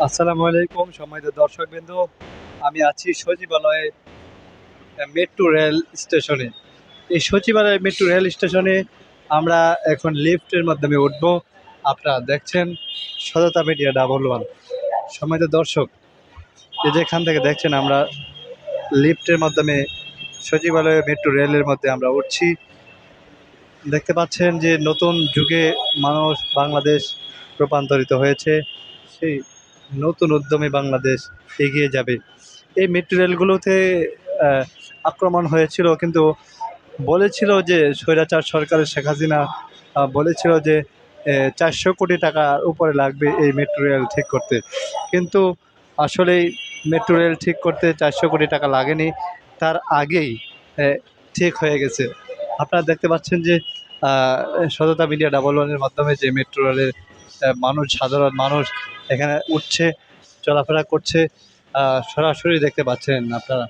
আসসালামু আলাইকুম সম্মানিত দর্শকবৃন্দ। আমি আছি সচিবালয়ে মেট্রো রেল স্টেশনে। এই সচিবালয় মেট্রো রেল স্টেশনে আমরা এখন লিফটের মাধ্যমে উঠব। আপনারা দেখছেন সততা মিডিয়া 111। সম্মানিত দর্শক, এই যেখান থেকে দেখছেন আমরা লিফটের মাধ্যমে সচিবালয় মেট্রো রেলের মধ্যে আমরা উঠছি। দেখতে পাচ্ছেন যে নতুন যুগে মানুষ বাংলাদেশ রূপান্তরিত হয়েছে। সেই নতুন উদ্যমে বাংলাদেশ এগিয়ে যাবে। এই মেট্রো রেলগুলোতে আহ, আক্রমণ হয়েছিল, কিন্তু বলেছিল যে স্বৈরাচার সরকারের শেখ হাসিনা বলেছিল যে 400 কোটি টাকার উপরে লাগবে এই মেট্রো রেল ঠিক করতে। কিন্তু আসলেই মেট্রো রেল ঠিক করতে 400 কোটি টাকা লাগেনি, তার আগেই আহ, ঠিক হয়ে গেছে। আপনারা দেখতে পাচ্ছেন যে সততা মিডিয়া 111-এর মাধ্যমে যে মেট্রো রেলের মানুষ, সাধারণ মানুষ এখানে উঠছে, চলাফেরা করছে, সরাসরি দেখতে পাচ্ছেন আপনারা।